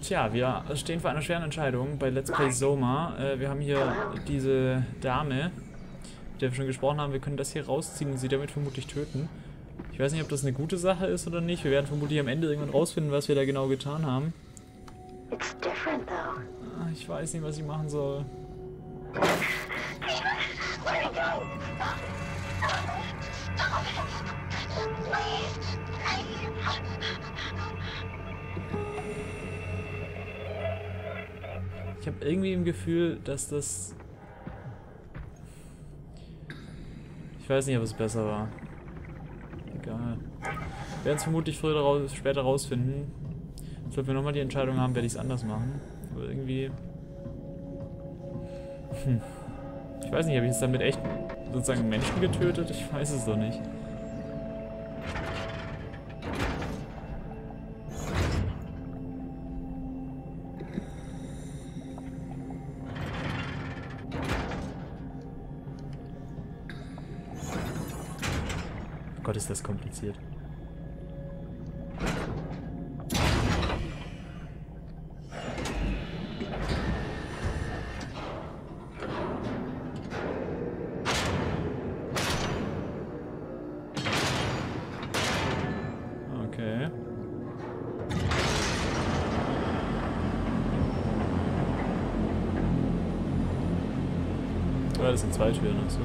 Tja, wir stehen vor einer schweren Entscheidung bei Let's Play SOMA. Wir haben hier diese Dame, mit der wir schon gesprochen haben. Wir können das hier rausziehen und sie damit vermutlich töten. Ich weiß nicht, ob das eine gute Sache ist oder nicht. Wir werden vermutlich am Ende irgendwann rausfinden, was wir da genau getan haben. Ich weiß nicht, was ich machen soll. Ich habe irgendwie im Gefühl, dass das... Ich weiß nicht, ob es besser war. Egal. Wir werden es vermutlich früher oder später rausfinden. Sollten wir nochmal die Entscheidung haben, werde ich es anders machen. Aber irgendwie... Ich weiß nicht, habe ich jetzt damit echt sozusagen Menschen getötet? Ich weiß es doch nicht. Oh Gott, ist das kompliziert. Okay. Ja, das sind zwei Türen, ach so.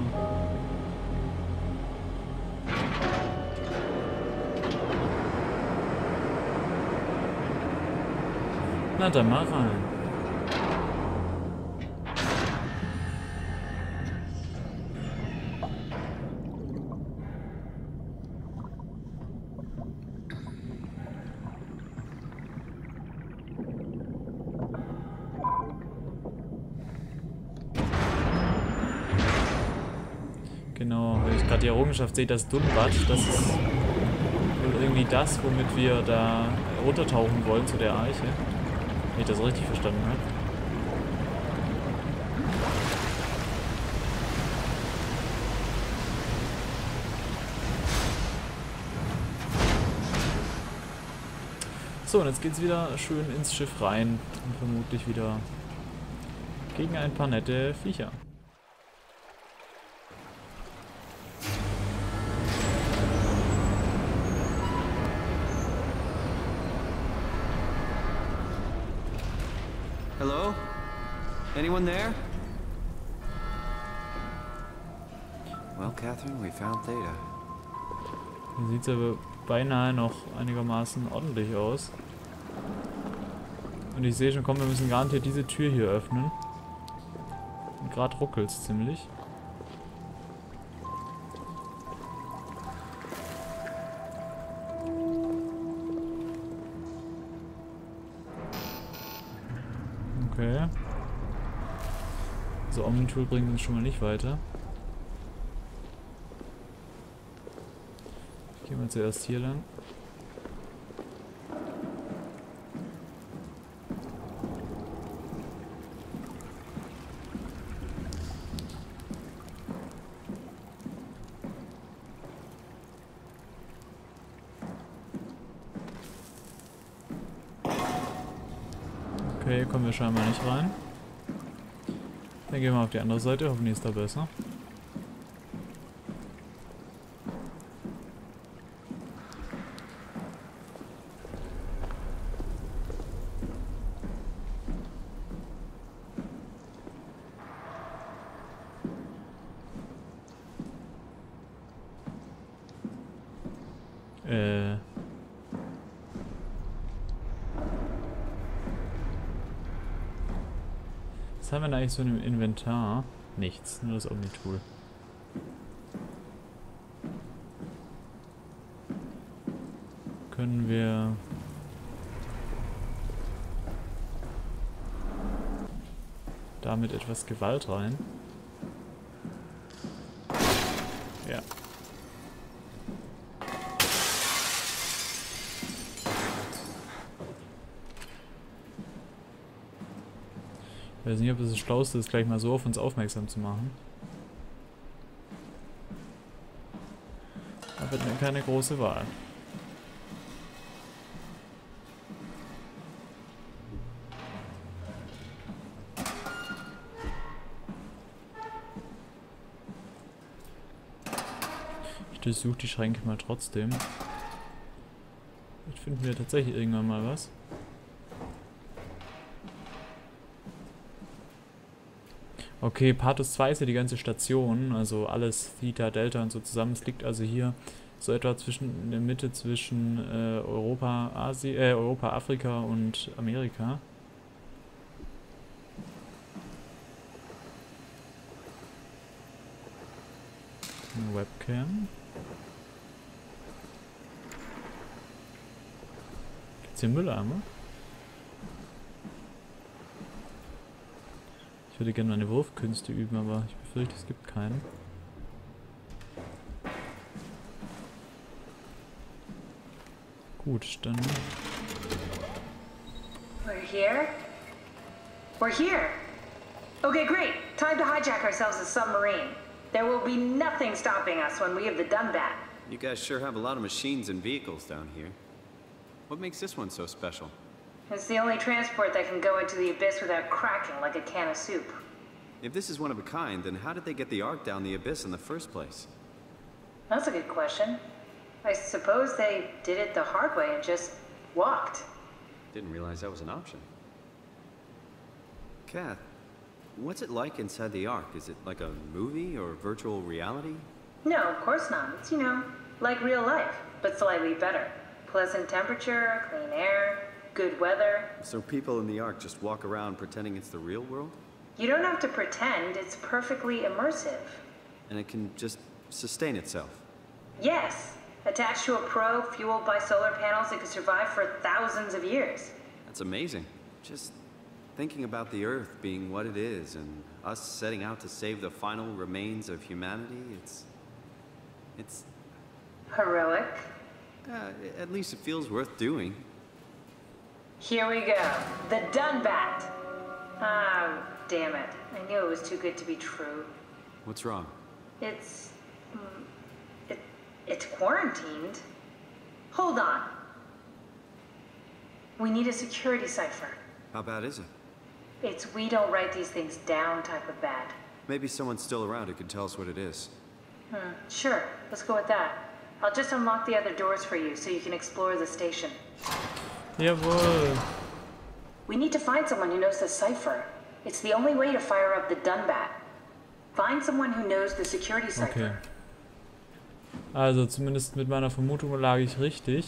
Na, dann mal rein. Genau, wenn ich gerade die Errungenschaft sehe, das Dunbad, das ist wohl irgendwie das, womit wir da runtertauchen wollen zu der Eiche. Wenn ich das richtig verstanden habe. So, und jetzt geht's wieder schön ins Schiff rein und vermutlich wieder gegen ein paar nette Viecher. Hello? Anyone there? Well, Catherine, we found Theta. Hier sieht es aber beinahe noch einigermaßen ordentlich aus. Und ich sehe schon, komm, wir müssen garantiert diese Tür hier öffnen. Und gerade ruckelt es ziemlich. Okay. So, Omni-Tool bringt uns schon mal nicht weiter. Gehen wir zuerst hier lang. Okay, hier kommen wir scheinbar nicht rein. Dann gehen wir auf die andere Seite, hoffentlich ist da besser. Was haben wir denn eigentlich so im Inventar? Nichts, nur das Omni-Tool. Können wir... damit etwas Gewalt rein? Ja. Ich weiß nicht, ob es das Schlauste ist, gleich mal so auf uns aufmerksam zu machen. Da wird mir keine große Wahl. durchsuche die Schränke mal trotzdem. Vielleicht finden wir tatsächlich irgendwann mal was. Okay, Pathos 2 ist ja die ganze Station, also alles Theta, Delta und so zusammen. Es liegt also hier so etwa in der Mitte zwischen Europa, Afrika und Amerika. Eine Webcam. Gibt's hier Mülleimer? Ich würde gerne meine Wurfkünste üben, aber ich befürchte, es gibt keinen. Gut, dann... We're here? We're here! Okay, great! Time to hijack ourselves a submarine. There will be nothing stopping us when we have the done that. You guys sure have a lot of machines and vehicles down here. What makes this one so special? It's the only transport that can go into the abyss without cracking like a can of soup. If this is one of a kind, then how did they get the Ark down the abyss in the first place? That's a good question. I suppose they did it the hard way and just walked. Didn't realize that was an option. Kath, what's it like inside the Ark? Is it like a movie or virtual reality? No, of course not. It's, you know, like real life, but slightly better. Pleasant temperature, clean air, good weather. So people in the Ark just walk around pretending it's the real world? You don't have to pretend, it's perfectly immersive. And it can just sustain itself? Yes. Attached to a probe fueled by solar panels, it could survive for thousands of years. That's amazing. Just thinking about the Earth being what it is and us setting out to save the final remains of humanity, it's... Heroic. At least it feels worth doing. Here we go. The Dunbat. Ah, damn it. I knew it was too good to be true. What's wrong? It's quarantined. Hold on. We need a security cipher. How bad is it? It's we don't write these things down type of bad. Maybe someone's still around who can tell us what it is. Sure. Let's go with that. I'll just unlock the other doors for you so you can explore the station. Jawohl. We need to find someone who knows the cipher. It's the only way to fire up the Dunbat. Find someone who knows the security cipher. Okay. Also zumindest mit meiner Vermutung lag ich richtig.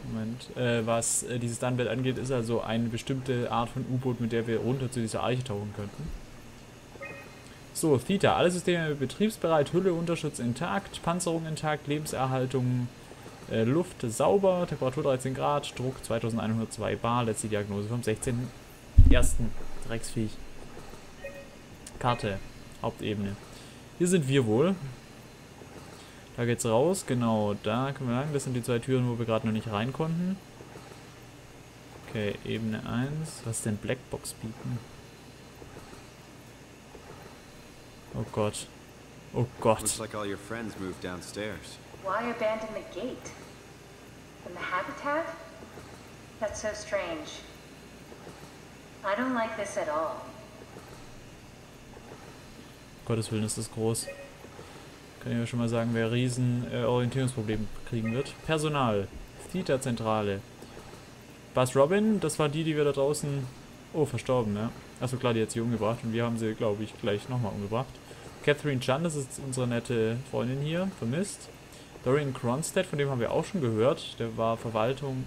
Moment. Was dieses Dunbat angeht, ist also eine bestimmte Art von U-Boot, mit der wir runter zu dieser Arche tauchen könnten. So, Theta. Alle Systeme betriebsbereit, Hülle, Unterschutz intakt, Panzerung intakt, Lebenserhaltung, Luft sauber, Temperatur 13 Grad, Druck 2102 Bar, letzte Diagnose vom 16.01. Drecksviech. Karte. Hauptebene. Hier sind wir wohl. Da geht's raus, genau, da können wir lang. Das sind die zwei Türen, wo wir gerade noch nicht rein konnten. Okay, Ebene 1. Was denn Blackbox bieten? Oh Gott. Oh Gott. Looks like all your friends moved downstairs. Why abandon the gate? And the habitat? That's so strange. I don't like this at all. Gottes Willen ist das groß. Kann ich ja schon mal sagen, wer riesen Orientierungsprobleme kriegen wird. Personal. Theta-Zentrale. Buzz Robin, das war die wir da draußen... Oh, verstorben, ja. Achso, klar, die hat sie umgebracht und wir haben sie, glaube ich, gleich nochmal umgebracht. Catherine Chan, das ist unsere nette Freundin hier, vermisst. Dorian Cronstead, von dem haben wir auch schon gehört. Der war Verwaltung.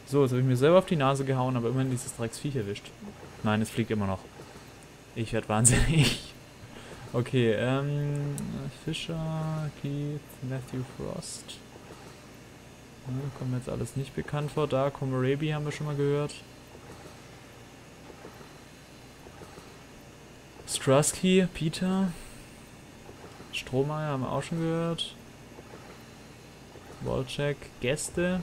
So, jetzt habe ich mir selber auf die Nase gehauen, aber immerhin dieses Drecksviech erwischt. Nein, es fliegt immer noch. Ich werde wahnsinnig. Okay, Fischer, Keith, Matthew Frost. Ja, kommt mir jetzt alles nicht bekannt vor. Da, Komorebi haben wir schon mal gehört. Strusky, Peter. Strohmeier haben wir auch schon gehört. Wolczek, Gäste.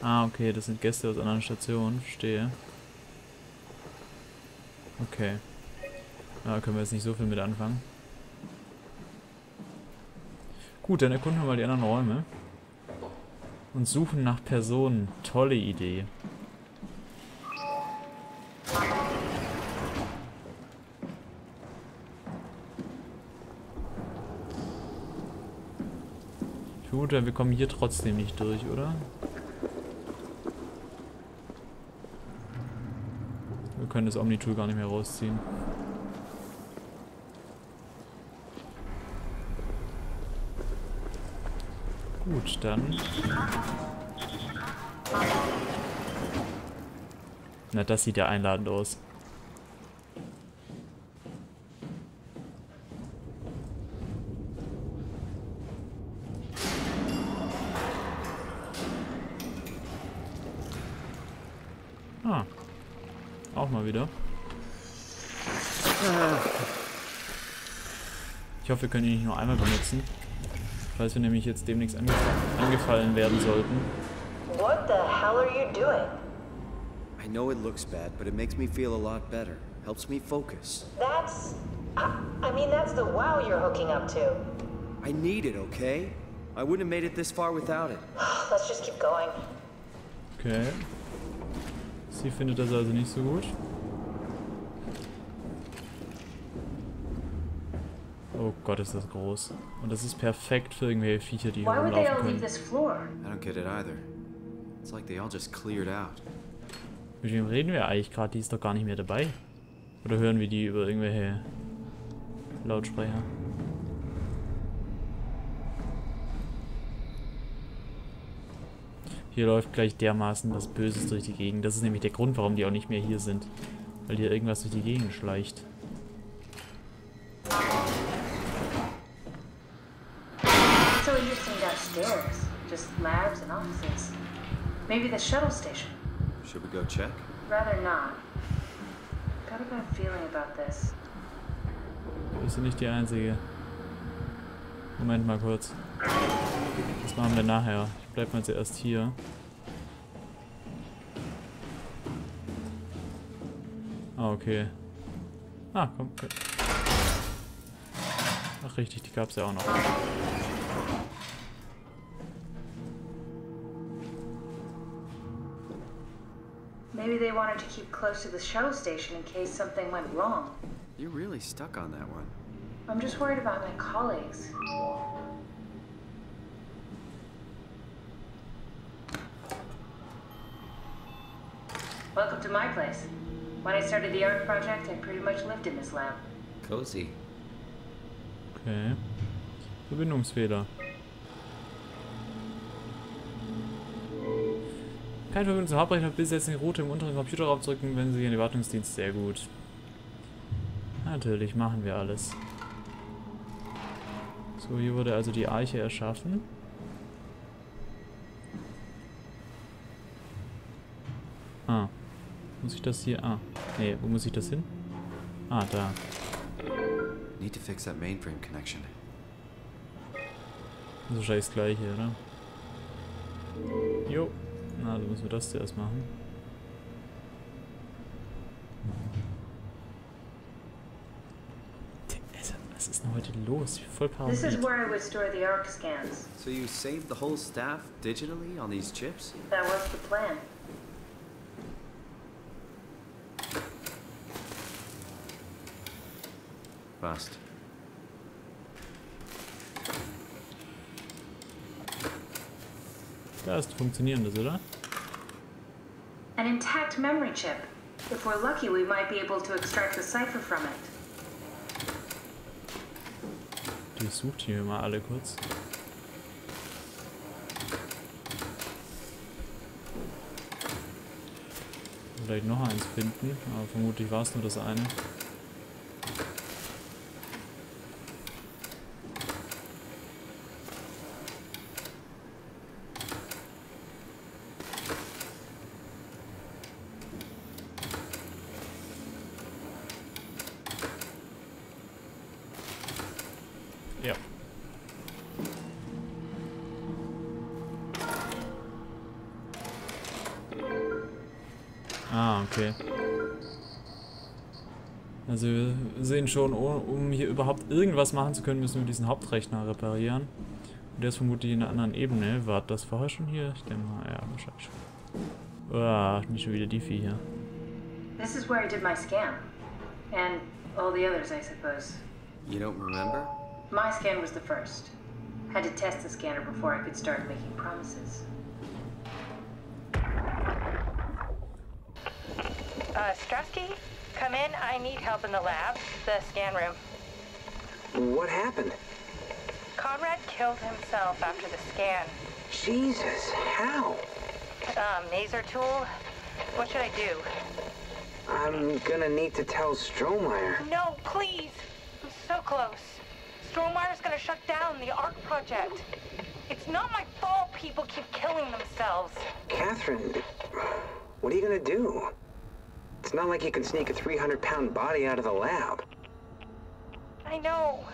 Ah, okay, das sind Gäste aus anderen Stationen, verstehe. Okay. Da können wir jetzt nicht so viel mit anfangen. Gut, dann erkunden wir mal die anderen Räume. Und suchen nach Personen. Tolle Idee. vermute, wir kommen hier trotzdem nicht durch, oder? Wir können das Omni-Tool gar nicht mehr rausziehen. Gut, dann. Na, das sieht ja einladend aus. Ah. Auch mal wieder. Ich hoffe, wir können ihn nicht nur einmal benutzen. Falls wir nämlich jetzt demnächst angefallen werden sollten. What the hell are you doing? I know it looks bad, but it makes me feel a lot better. Helps me focus. That's... I mean, that's the wow you're hooking up to. I need it, okay? I wouldn't have made it this far without it. Let's just keep going. Okay. Sie findet das also nicht so gut. Oh Gott, ist das groß. Und das ist perfekt für irgendwelche Viecher, die hier rumlaufen können. I don't get it either. It's like they all just cleared out. Mit wem reden wir eigentlich gerade? Die ist doch gar nicht mehr dabei. Oder hören wir die über irgendwelche Lautsprecher? Hier läuft gleich dermaßen was Böses durch die Gegend. Das ist nämlich der Grund, warum die auch nicht mehr hier sind. Weil hier irgendwas durch die Gegend schleicht. So interesting downstairs. Just labs and offices. Maybe the shuttle station. Should we go check? Rather not. Got a bad feeling about this. Du bist ja nicht die Einzige. Moment mal kurz. Das machen wir nachher. Ich bleib mal zuerst hier. Ah, okay. Ah, komm. Okay. Ach richtig, die gab's ja auch noch. Maybe they wanted to keep close to the shuttle station in case something went wrong. You're really stuck on that one. I'm just worried about my colleagues. Welcome to my place. When I started the art project, I pretty much lived in this lab. Cozy. Okay. Verbindungsfehler. Kein Verbindung zum Hauptrechner, bis jetzt die Route im unteren Computerraum drücken, wenn Sie in den Wartungsdienst. Sehr gut. Natürlich, machen wir alles. So, hier wurde also die Arche erschaffen. Ah. Muss ich das hier... Ah. Nee, wo muss ich das hin? Ah, da. Need to fix that mainframe connection. Das ist wahrscheinlich das Gleiche, oder? Jo. Na, dann müssen wir das zuerst machen. Was ist denn heute los? Ich bin voll paranoid. This is where I would store the ARC scans. So you saved the whole staff digitally on these chips? That was the plan. Fast. Da ist funktionierendes, oder? An intact memory chip. If we're lucky, we might be able to extract the cipher from it. Die sucht hier mal alle kurz. Vielleicht noch eins finden, aber vermutlich war es nur das eine. Ja. Ah, okay. Also wir sehen schon, um hier überhaupt irgendwas machen zu können, müssen wir diesen Hauptrechner reparieren. Und der ist vermutlich in einer anderen Ebene. War das vorher schon hier? Ich denke mal, ja, wahrscheinlich schon. Ah, nicht schon wieder die Viecher. This is where I did my scan. And all the others, I suppose. You don't remember? My scan was the first. Had to test the scanner before I could start making promises. Strasky, come in. I need help in the lab, the scan room. What happened? Conrad killed himself after the scan. Jesus, how? Maser tool? What should I do? I'm gonna need to tell Strohmeyer. No, please! I'm so close. Strohmeyer's gonna shut down the ARC project. It's not my fault people keep killing themselves. Catherine, what are you gonna do? It's not like you can sneak a 300-pound body out of the lab. I know.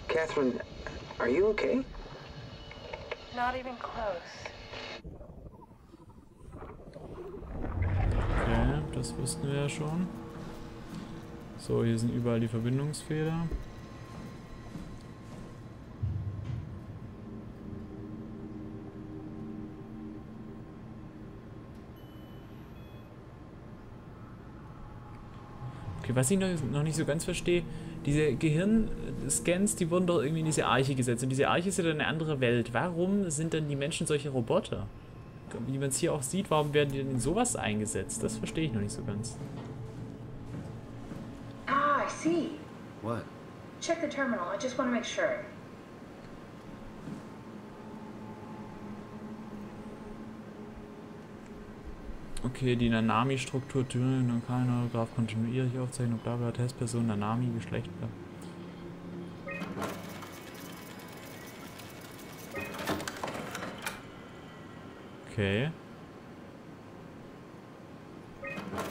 Catherine, are you okay? Not even close. Okay, das wussten wir ja schon. So, hier sind überall die Verbindungsfehler. Okay, was ich noch nicht so ganz verstehe, diese Gehirnscans, die wurden doch irgendwie in diese Arche gesetzt. Und diese Arche ist ja dann eine andere Welt. Warum sind dann die Menschen solche Roboter? Wie man es hier auch sieht, warum werden die denn in sowas eingesetzt? Das verstehe ich noch nicht so ganz. Ah, I see. What? Check the terminal. I just want to make sure. Okay, die Nanami-Struktur, Türen, keine Graph kontinuierlich aufzeichnen, bla bla, Testperson, Nanami, Geschlecht, bla. Okay.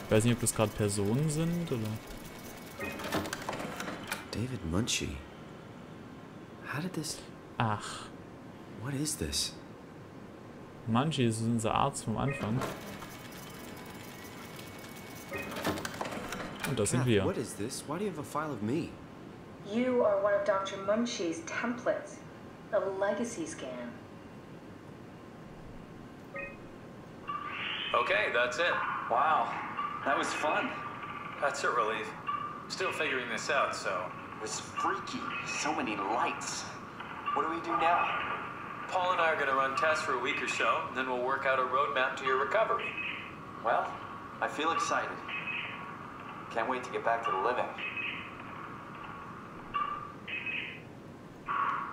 Ich weiß nicht, ob das gerade Personen sind, oder? David Munchie. How did this... Ach. What is this? Munchie ist unser Arzt vom Anfang. Und das sind wir. What is this? Why do you have a file of me? You are one of Dr. Munchie's templates. A legacy scan. Okay, that's it. Wow, that was fun. That's a relief. Still figuring this out, so... It was freaky. So many lights. What do we do now? Paul and I are going to run tests for a week or so, and then we'll work out a roadmap to your recovery. Well, I feel excited. Can't wait to get back to the living.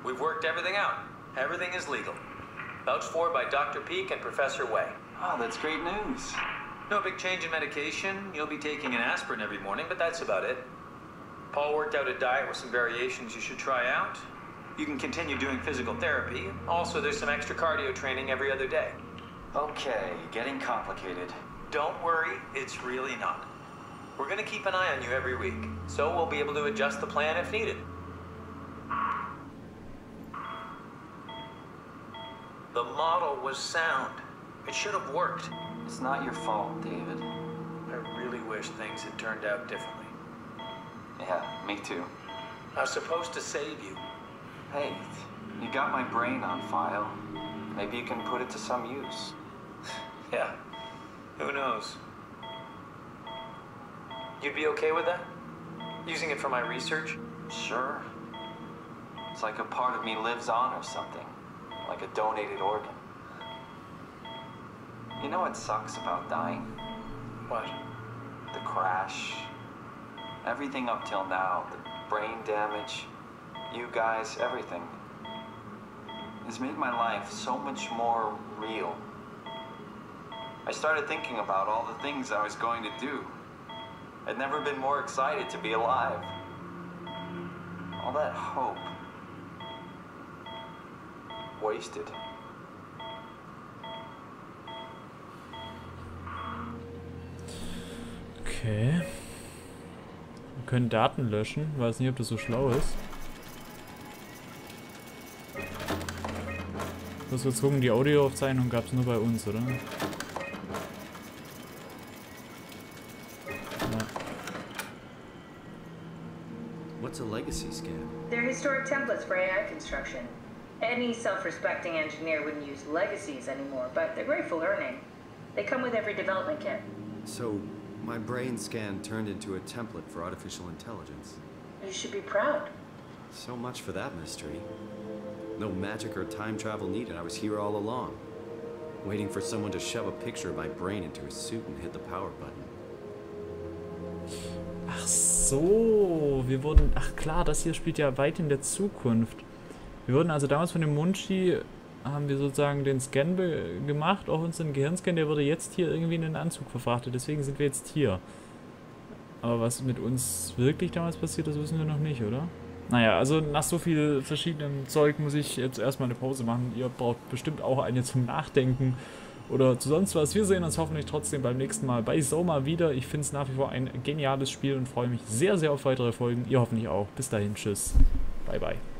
We've worked everything out. Everything is legal. Vouched for by Dr. Peak and Professor Way. Oh, that's great news. No big change in medication. You'll be taking an aspirin every morning, but that's about it. Paul worked out a diet with some variations you should try out. You can continue doing physical therapy. Also, there's some extra cardio training every other day. Okay, getting complicated. Don't worry, it's really not. We're going to keep an eye on you every week, so we'll be able to adjust the plan if needed. The model was sound. It should have worked. It's not your fault, David. I really wish things had turned out differently. Yeah, me too. I was supposed to save you. Hey, you got my brain on file. Maybe you can put it to some use. Yeah, who knows? You'd be okay with that? Using it for my research? Sure. It's like a part of me lives on or something. Like a donated organ. You know what sucks about dying? What? The crash. Everything up till now. The brain damage. You guys, everything. Has made my life so much more real. I started thinking about all the things I was going to do. I'd never been more excited to be alive. All that hope. Wasted. Okay. Wir können Daten löschen. Weiß nicht, ob das so schlau ist. Was wir gucken, die Audioaufzeichnung gab es nur bei uns, oder? Ja. What's a legacy scan? They're historic templates for AI construction. Any self-respecting engineer wouldn't use legacies anymore, but they're great for learning. They come with every development kit. So, my brain scan turned into a template for artificial intelligence. You should be proud. So much for that mystery. No magic or time travel needed. I was here all along. Waiting for someone to shove a picture of my brain into his suit and hit the power button. Ach so, wir wurden... Ach klar, das hier spielt ja weit in der Zukunft. Wir wurden also damals von dem Munchi... haben wir sozusagen den Scan gemacht, auch unseren Gehirnscan, der wurde jetzt hier irgendwie in den Anzug verfrachtet. Deswegen sind wir jetzt hier. Aber was mit uns wirklich damals passiert ist, wissen wir noch nicht, oder? Naja, also nach so viel verschiedenem Zeug muss ich jetzt erstmal eine Pause machen. Ihr braucht bestimmt auch eine zum Nachdenken oder zu sonst was. Wir sehen uns hoffentlich trotzdem beim nächsten Mal bei SOMA wieder. Ich finde es nach wie vor ein geniales Spiel und freue mich sehr, sehr auf weitere Folgen. Ihr hoffentlich auch. Bis dahin, tschüss. Bye, bye.